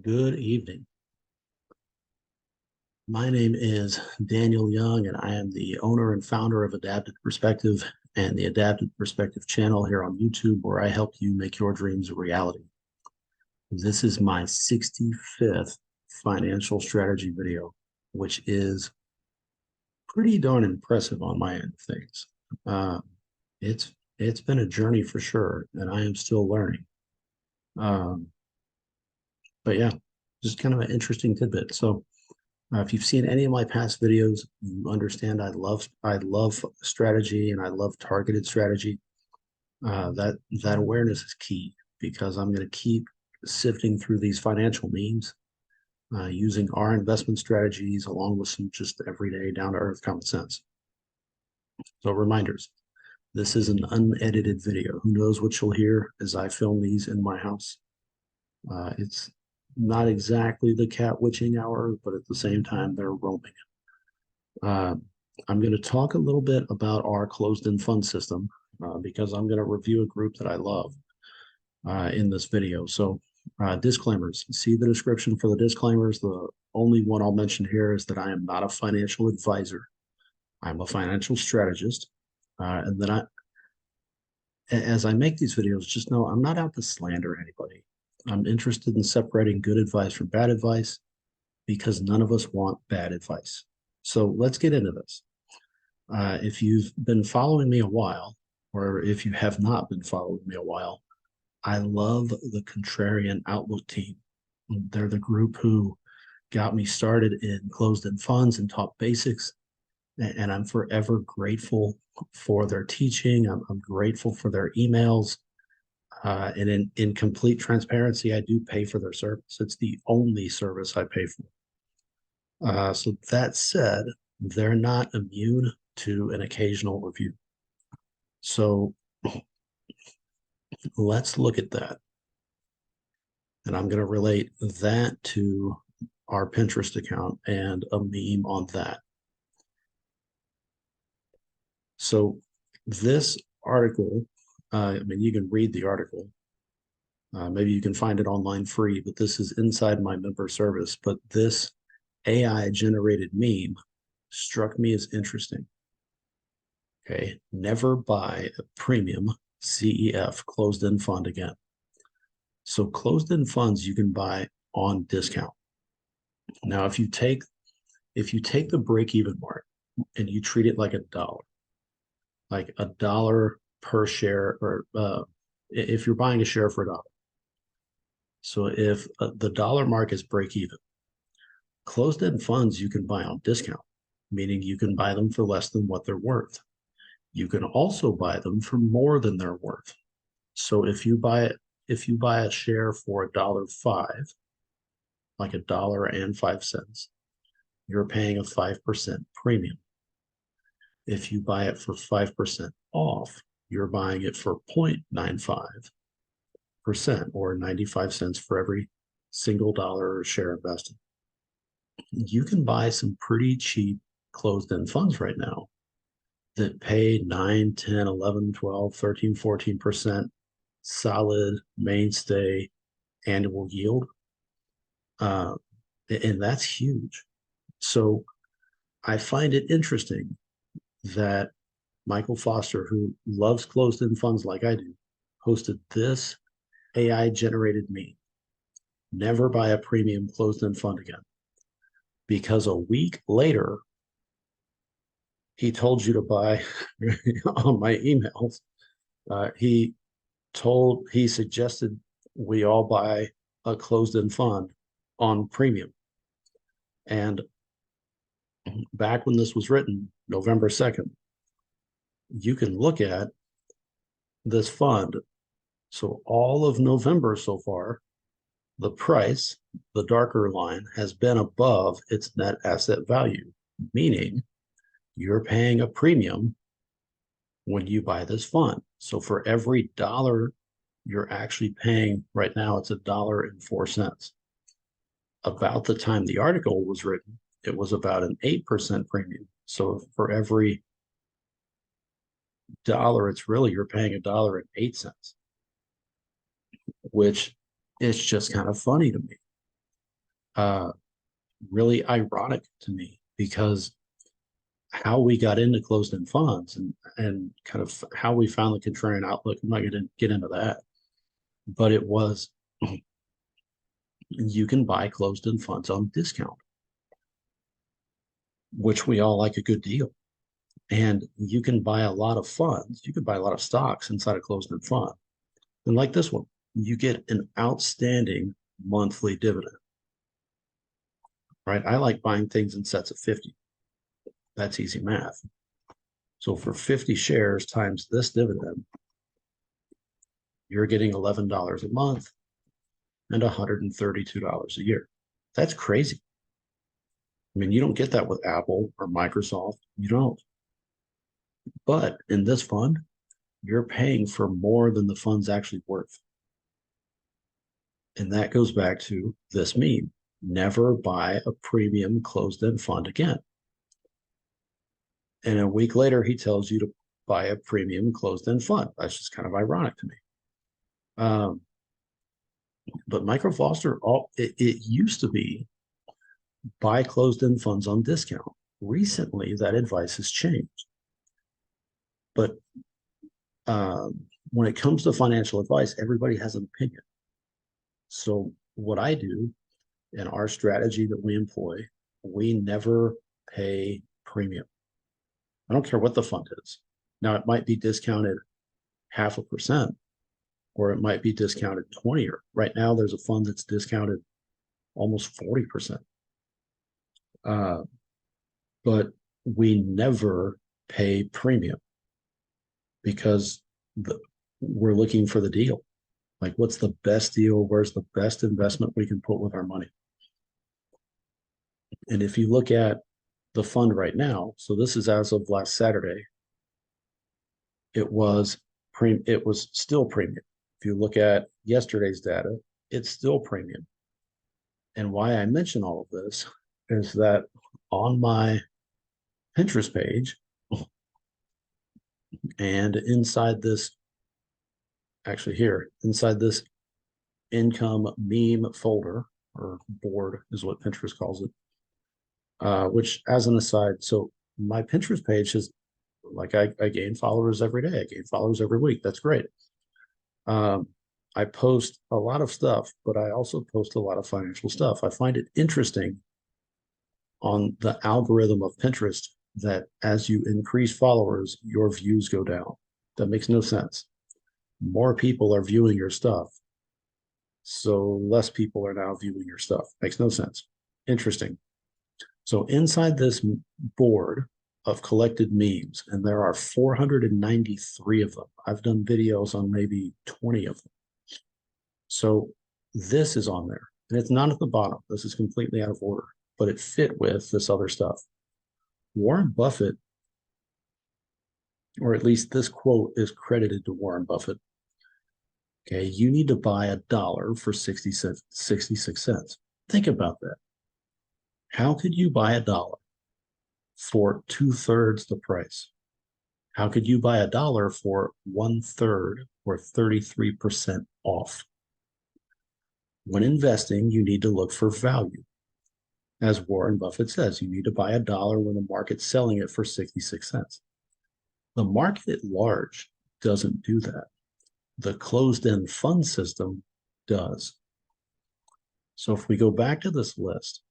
Good evening. My name is Daniel Young, and I am the owner and founder of Adapted Perspective and the Adapted Perspective channel here on YouTube, where I help you make your dreams a reality. This is my 65th financial strategy video, which is pretty darn impressive on my end of things. Uh, it's been a journey for sure, and I am still learning. Um, but yeah, just kind of an interesting tidbit. So if you've seen any of my past videos, you understand I love strategy and I love targeted strategy. That awareness is key because I'm going to keep sifting through these financial memes using our investment strategies along with some just everyday down to earth common sense. So reminders, this is an unedited video. Who knows what you'll hear as I film these in my house. It's not exactly the cat witching hour, but at the same time, they're roaming. Uh, I'm going to talk a little bit about our closed-end fund system because I'm going to review a group that I love in this video. So disclaimers, see the description for the disclaimers. The only one I'll mention here is that I am not a financial advisor. I'm a financial strategist. And then as I make these videos, just know I'm not out to slander anybody. I'm interested in separating good advice from bad advice because none of us want bad advice. So let's get into this. If you've been following me a while, or if you have not been following me a while, I love the Contrarian Outlook team. They're the group who got me started in closed-end funds and taught basics, and I'm forever grateful for their teaching. I'm grateful for their emails. And in complete transparency, I do pay for their service. It's the only service I pay for. So that said, they're not immune to an occasional review. So let's look at that. And I'm going to relate that to our Pinterest account and a meme on that. So this article, I mean, you can read the article. Maybe you can find it online free, but this is inside my member service. But this AI generated meme struck me as interesting. Okay. Never buy a premium CEF closed end fund again. So closed end funds you can buy on discount. Now, if you take the break even mark and you treat it like a dollar per share, or if you're buying a share for a dollar. So if the dollar mark is break even, closed end funds you can buy on discount, meaning you can buy them for less than what they're worth. You can also buy them for more than they're worth. So if you buy a share for $1.05, like $1.05, you're paying a 5% premium. If you buy it for 5% off, you're buying it for 0.95% or 95 cents for every single dollar or share invested. You can buy some pretty cheap closed end funds right now that pay 9, 10, 11, 12, 13, 14% solid mainstay annual yield. Uh, and that's huge. So I find it interesting that Michael Foster, who loves closed end funds like I do, hosted this AI generated meme. Never buy a premium closed end fund again. Because a week later, he told you to buy on my emails. He suggested we all buy a closed end fund on premium. And back when this was written, November 2nd, you can look at this fund. So all of November so far, the price, the darker line, has been above its net asset value, meaning you're paying a premium when you buy this fund. So for every dollar you're actually paying right now, it's $1.04. About the time the article was written, it was about an 8% premium. So for every dollar, it's really you're paying $1.08, which is just kind of funny to me. uh, really ironic to me because how we got into closed-end funds and kind of how we found the contrarian outlook. I'm not going to get into that, but it was you can buy closed-end funds on discount, which we all like a good deal. And you can buy a lot of funds. You can buy a lot of stocks inside a closed-end fund. And like this one, you get an outstanding monthly dividend, right? I like buying things in sets of 50. That's easy math. So for 50 shares times this dividend, you're getting $11 a month and $132 a year. That's crazy. I mean, you don't get that with Apple or Microsoft. You don't. But in this fund, you're paying for more than the fund's actually worth. And that goes back to this meme. Never buy a premium closed-end fund again. And a week later, he tells you to buy a premium closed-end fund. That's just kind of ironic to me. But Michael Foster, it used to be buy closed-end funds on discount. Recently, that advice has changed. But when it comes to financial advice, everybody has an opinion. So what I do in our strategy that we employ, we never pay premium. I don't care what the fund is. Now, it might be discounted 0.5%, or it might be discounted 20, or right now there's a fund that's discounted almost 40%. But we never pay premium because we're looking for the deal. Like, what's the best deal? Where's the best investment we can put with our money? And if you look at the fund right now, so this is as of last Saturday, it was still premium. If you look at yesterday's data, it's still premium. And why I mention all of this is that on my Pinterest page and inside this, actually here, inside this income meme folder or board is what Pinterest calls it, which as an aside, so my Pinterest page is like I gain followers every day. I gain followers every week. That's great. I post a lot of stuff, but I also post a lot of financial stuff. I find it interesting on the algorithm of Pinterest that as you increase followers, your views go down. That makes no sense. More people are viewing your stuff, so less people are now viewing your stuff. Makes no sense. Interesting. So inside this board of collected memes, and there are 493 of them. I've done videos on maybe 20 of them. So this is on there, and it's not at the bottom. This is completely out of order, but it fit with this other stuff. Warren Buffett, or at least this quote is credited to Warren Buffett. Okay, you need to buy $1 for 66 cents. Think about that. How could you buy $1 for 2/3 the price? How could you buy $1 for 1/3 or 33% off? When investing, you need to look for value. As Warren Buffett says, you need to buy $1 when the market's selling it for 66 cents. The market at large doesn't do that. The closed-end fund system does. So if we go back to this list,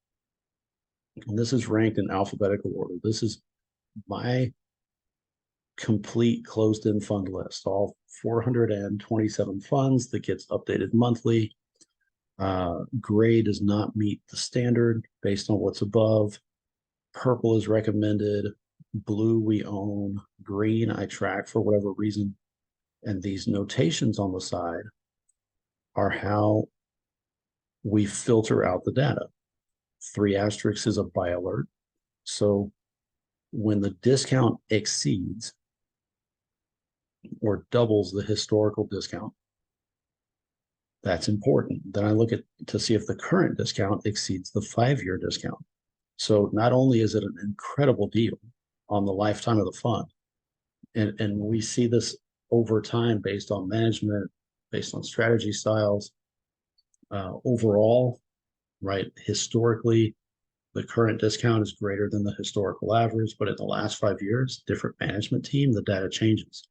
and this is ranked in alphabetical order, this is my complete closed-end fund list, all 427 funds that gets updated monthly. Gray does not meet the standard based on what's above. Purple is recommended. Blue we own. Green I track for whatever reason. And these notations on the side are how we filter out the data. 3 asterisks is a buy alert. So when the discount exceeds or doubles the historical discount, that's important. Then I look at to see if the current discount exceeds the 5-year discount. So not only is it an incredible deal on the lifetime of the fund, and we see this over time based on management, based on strategy styles. Overall, right? Historically, the current discount is greater than the historical average, but in the last 5 years, different management team, the data changes.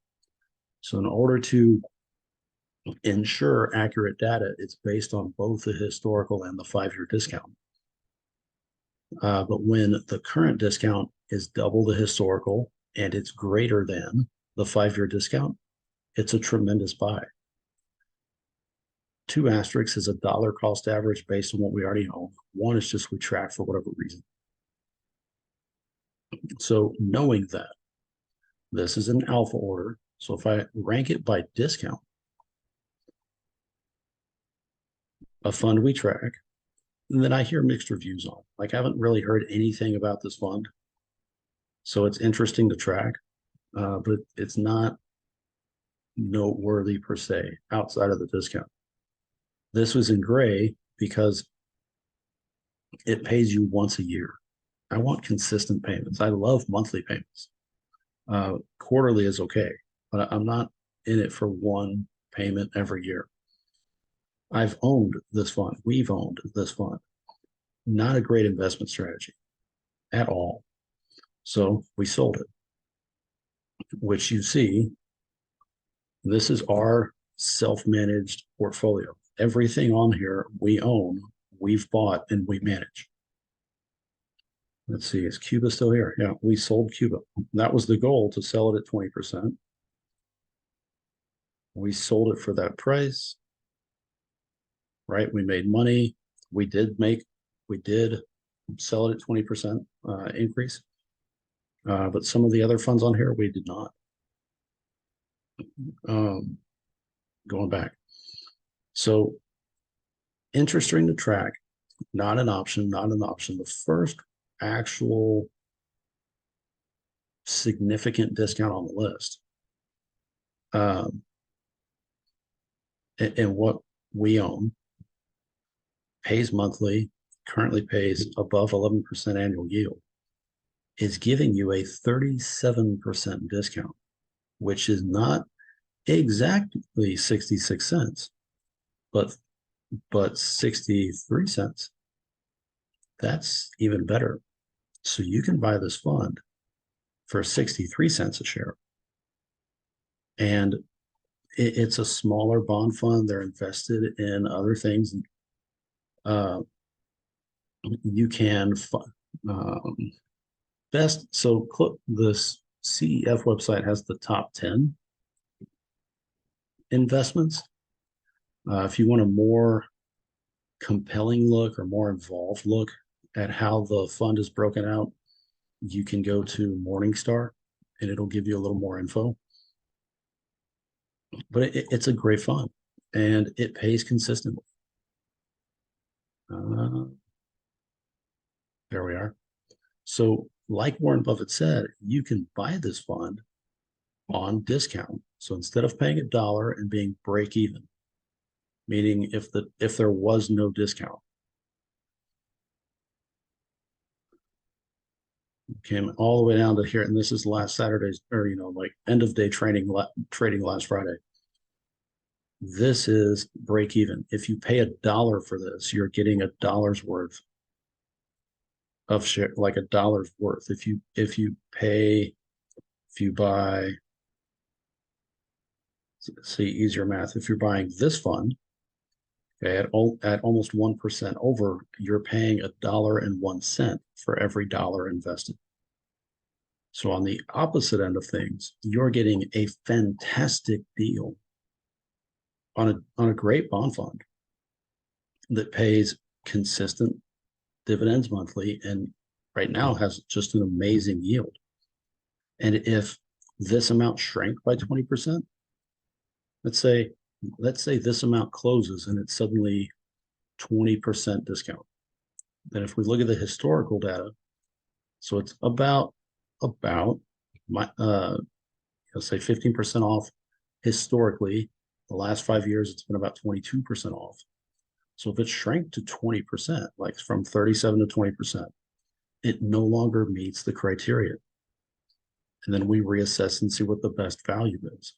So in order to ensure accurate data, it's based on both the historical and the 5-year discount. But when the current discount is double the historical and it's greater than the 5-year discount, it's a tremendous buy. 2 asterisks is a dollar cost average based on what we already own. 1 is just we track for whatever reason. So knowing that this is an alpha order, so if I rank it by discount, a fund we track, and then I hear mixed reviews on. Like I haven't really heard anything about this fund. So it's interesting to track, but it's not noteworthy per se outside of the discount. This was in gray because it pays you once a year. I want consistent payments. I love monthly payments. Quarterly is okay, but I'm not in it for one payment every year. I've owned this fund. We've owned this fund. Not a great investment strategy at all. So we sold it, which you see, this is our self-managed portfolio. Everything on here we own, we've bought, and we manage. Let's see, is Cuba still here? Yeah, we sold Cuba. That was the goal, to sell it at 20%. We sold it for that price, right? We made money. We did sell it at 20% increase. But some of the other funds on here, we did not. Going back. So interest rate to track, not an option, not an option. The first actual significant discount on the list. And what we own pays monthly, currently pays above 11% annual yield, is giving you a 37% discount, which is not exactly 66 cents, but 63 cents. That's even better. So you can buy this fund for 63 cents a share. And it's a smaller bond fund. They're invested in other things. You can best, so this CEF website has the top 10 investments. If you want a more compelling look or more involved look at how the fund is broken out, you can go to Morningstar and it'll give you a little more info. But it's a great fund and it pays consistently. There we are. So like Warren Buffett said, you can buy this fund on discount. So instead of paying $1 and being break even, meaning if there was no discount, came all the way down to here, and this is last Saturday's, or like end of day trading last Friday. This is break even. If you pay $1 for this, you're getting $1 worth of share, like $1 worth. If you buy, see, easier math. If you're buying this fund, okay, at almost 1% over, you're paying $1.01 for every dollar invested. So on the opposite end of things, you're getting a fantastic deal on a great bond fund that pays consistent dividends monthly and right now has just an amazing yield. And if this amount shrank by 20%, let's say this amount closes and it's suddenly 20% discount. Then if we look at the historical data, so it's about let's say 15% off historically. The last 5 years, it's been about 22% off. So if it shrank to 20%, like from 37 to 20%, it no longer meets the criteria. And then we reassess and see what the best value is.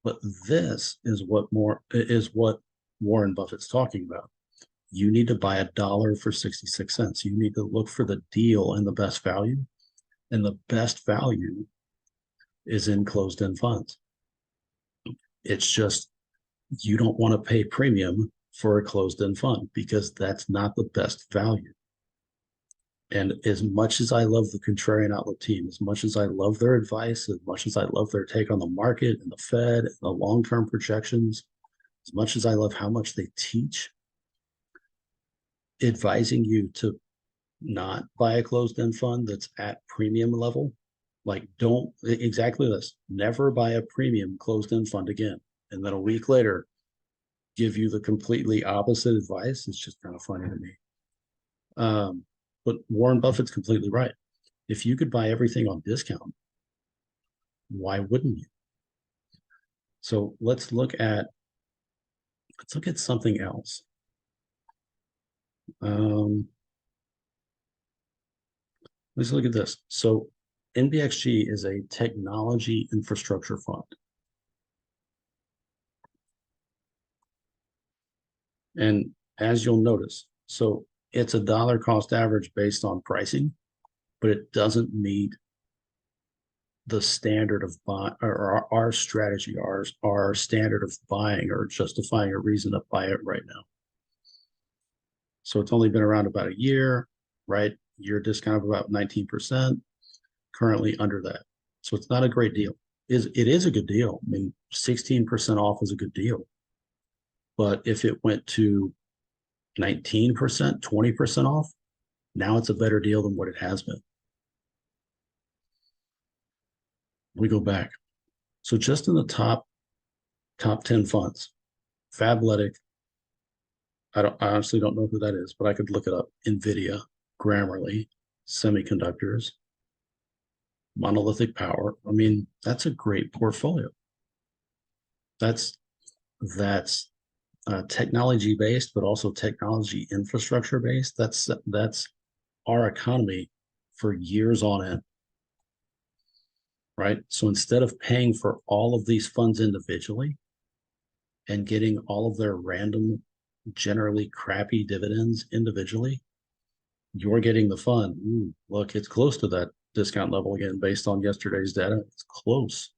But this is what Warren Buffett's talking about. You need to buy $1 for 66 cents. You need to look for the deal and the best value. And the best value is in closed-end funds. It's just you don't want to pay premium for a closed-end fund because that's not the best value. And as much as I love the Contrarian Outlook team, as much as I love their advice, as much as I love their take on the market and the Fed and the long-term projections, as much as I love how much they teach, advising you to not buy a closed-end fund that's at premium level, like don't exactly this, never buy a premium closed-end fund again. And then a week later, give you the completely opposite advice. It's just kind of funny to me. But Warren Buffett's completely right. If you could buy everything on discount, why wouldn't you? So let's look at something else. Let's look at this. So NBXG is a technology infrastructure fund. And as you'll notice, so it's a dollar cost average based on pricing, but it doesn't meet the standard of buy or our strategy, our standard of buying or justifying a reason to buy it right now. So it's only been around about a year, right? Year discount of about 19%, currently under that. So it's not a great deal. It is a good deal. I mean, 16% off is a good deal. But if it went to 19%, 20% off, now it's a better deal than what it has been. We go back. So just in the top 10 funds, Fabletic, I honestly don't know who that is, but I could look it up. NVIDIA, Grammarly, Semiconductors, Monolithic Power. I mean, that's a great portfolio. That's technology based, but also technology infrastructure based. That's our economy for years on end, right? So instead of paying for all of these funds individually and getting all of their random, generally crappy dividends individually, you're getting the fund. Ooh, look, it's close to that discount level again based on yesterday's data. It's close,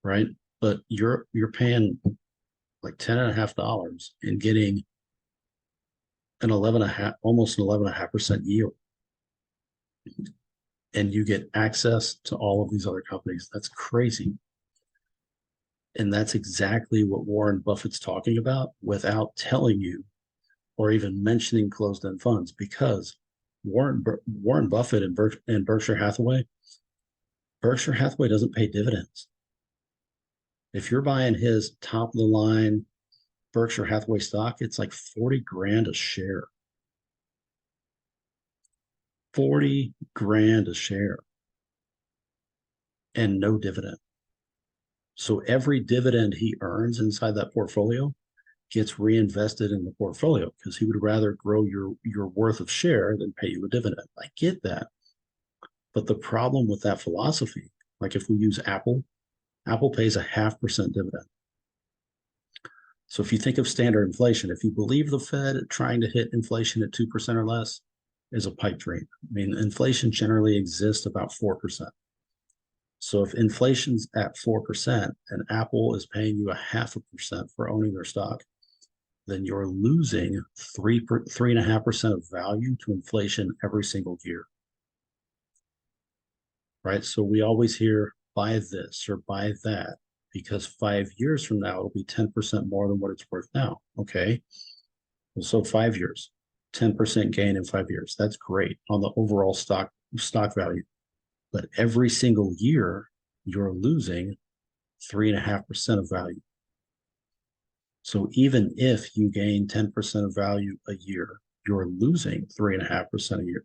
right? But you're paying like $10.50 and getting an 11.5, almost an 11.5% yield. And you get access to all of these other companies. That's crazy. And that's exactly what Warren Buffett's talking about without telling you or even mentioning closed-end funds, because Warren Buffett and Berkshire Hathaway doesn't pay dividends. If you're buying his top of the line Berkshire Hathaway stock, it's like 40 grand a share. 40 grand a share and no dividend. So every dividend he earns inside that portfolio gets reinvested in the portfolio because he would rather grow your worth of share than pay you a dividend. I get that. But the problem with that philosophy, like if we use Apple pays a 0.5% dividend. So if you think of standard inflation, if you believe the Fed trying to hit inflation at 2% or less is a pipe dream. I mean, inflation generally exists about 4%. So if inflation's at 4% and Apple is paying you a 0.5% for owning their stock, then you're losing 3.5% of value to inflation every single year. Right? So we always hear buy this or buy that because 5 years from now it'll be 10% more than what it's worth now. Okay. So 5 years, 10% gain in 5 years. That's great on the overall stock value. But every single year you're losing 3.5% of value. So even if you gain 10% of value a year, you're losing 3.5% a year.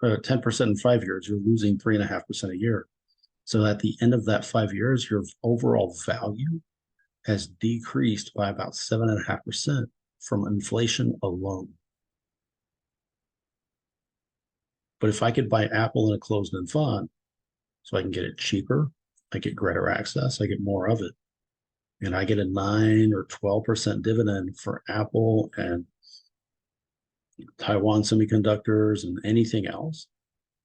10% in 5 years, you're losing 3.5% a year. So at the end of that 5 years, your overall value has decreased by about 7.5% from inflation alone. But if I could buy Apple in a closed-end fund, so I can get it cheaper, I get greater access, I get more of it. and I get a 9 or 12% dividend for Apple and Taiwan Semiconductors and anything else,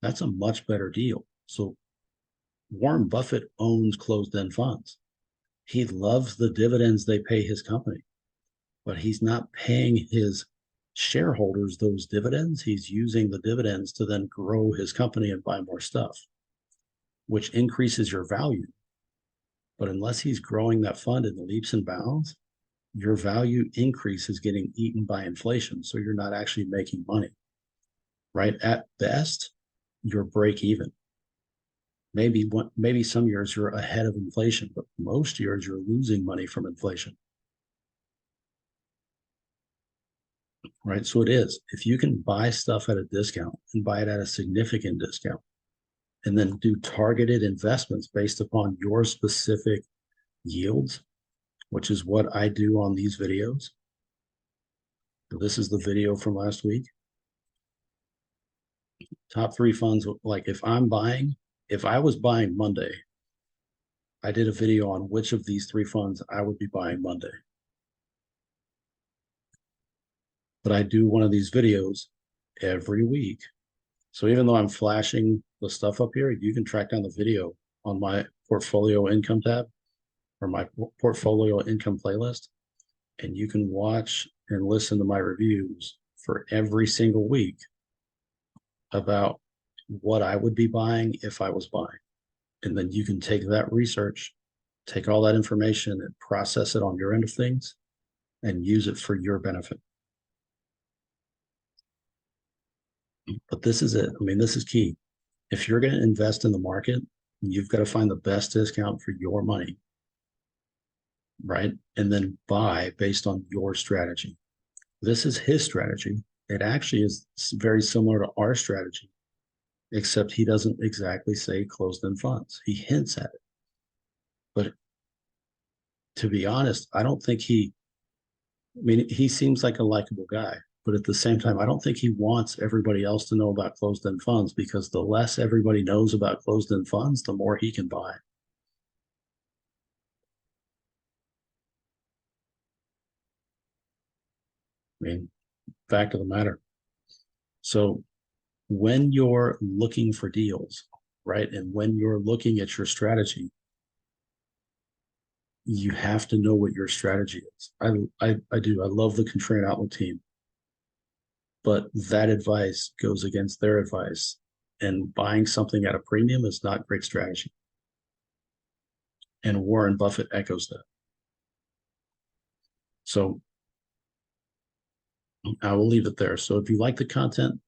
that's a much better deal. So Warren Buffett owns closed-end funds. He loves the dividends they pay his company, but he's not paying his shareholders those dividends. He's using the dividends to then grow his company and buy more stuff, which increases your value. But unless he's growing that fund in leaps and bounds, your value increase is getting eaten by inflation. So you're not actually making money, right? At best, you're break even. Maybe some years you're ahead of inflation, but most years you're losing money from inflation, right? So it is. If you can buy stuff at a discount and buy it at a significant discount, and then do targeted investments based upon your specific yields, which is what I do on these videos. So this is the video from last week. Top 3 funds. Like if I was buying Monday, I did a video on which of these 3 funds I would be buying Monday. But I do one of these videos every week. So even though I'm flashing the stuff up here, you can track down the video on my portfolio income tab or my portfolio income playlist, and you can watch and listen to my reviews for every single week about what I would be buying if I was buying. And then you can take that research, take all that information and process it on your end of things and use it for your benefit. But this is it. I mean, this is key. If you're going to invest in the market, you've got to find the best discount for your money, right? And then buy based on your strategy. This is his strategy. It actually is very similar to our strategy, except he doesn't exactly say closed-end funds. He hints at it. But to be honest, I mean, he seems like a likable guy, but at the same time, I don't think he wants everybody else to know about closed-end funds, because the less everybody knows about closed-end funds, the more he can buy. I mean, fact of the matter. So when you're looking for deals, right, and when you're looking at your strategy, you have to know what your strategy is. I do. I love the Contrarian Outlook team, but that advice goes against their advice, and buying something at a premium is not great strategy. And Warren Buffett echoes that. So I will leave it there. So if you like the content,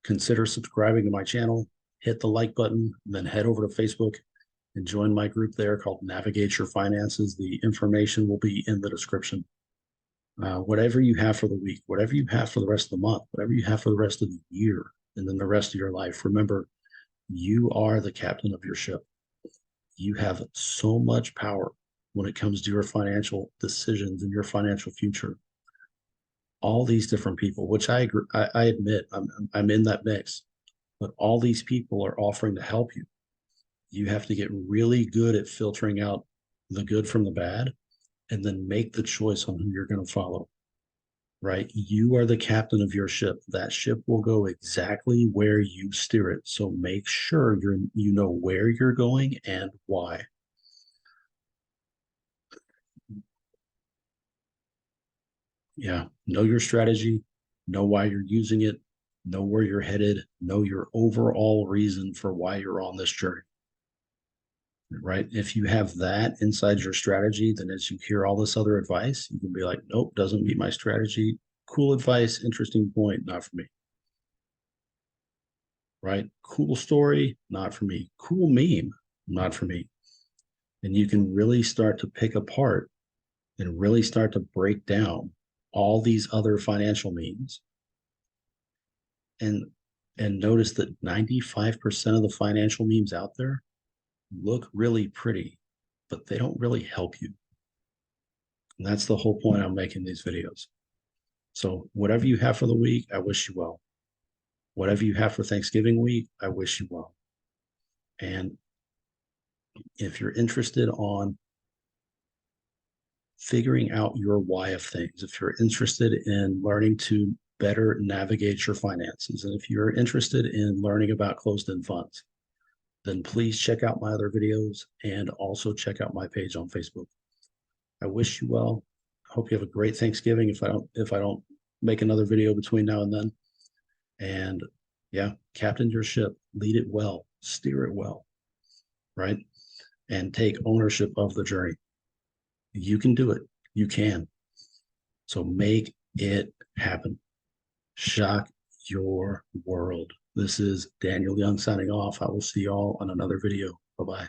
consider subscribing to my channel, hit the like button, and then head over to Facebook and join my group there called Navigate Your Finances. The information will be in the description. Whatever you have for the week, whatever you have for the rest of the month, whatever you have for the rest of the year, and then the rest of your life, remember, you are the captain of your ship. You have so much power when it comes to your financial decisions and your financial future. All these different people, which I agree, I admit I'm in that mix, but all these people are offering to help you. You have to get really good at filtering out the good from the bad, and then make the choice on who you're going to follow, right? You are the captain of your ship. That ship will go exactly where you steer it. So make sure you know where you're going and why. Yeah, know your strategy, know why you're using it, know where you're headed, know your overall reason for why you're on this journey. Right? If you have that inside your strategy, then as you hear all this other advice, you can be like, nope, doesn't meet my strategy. Cool advice, interesting point, not for me. Right? Cool story, not for me. Cool meme, not for me. And you can really start to pick apart and really start to break down all these other financial memes, and notice that 95% of the financial memes out there look really pretty, but they don't really help you. And that's the whole point I'm making these videos. So whatever you have for the week, I wish you well. Whatever you have for Thanksgiving week, I wish you well. And if you're interested on figuring out your why of things. If you're interested in learning to better navigate your finances, and if you're interested in learning about closed-end funds, then please check out my other videos and also check out my page on Facebook. I wish you well. Hope you have a great Thanksgiving if I don't make another video between now and then. And yeah, captain your ship, lead it well, steer it well, right? And take ownership of the journey. You can do it. You can. So make it happen. Shock your world. This is Daniel Young signing off. I will see y'all on another video. Bye-bye.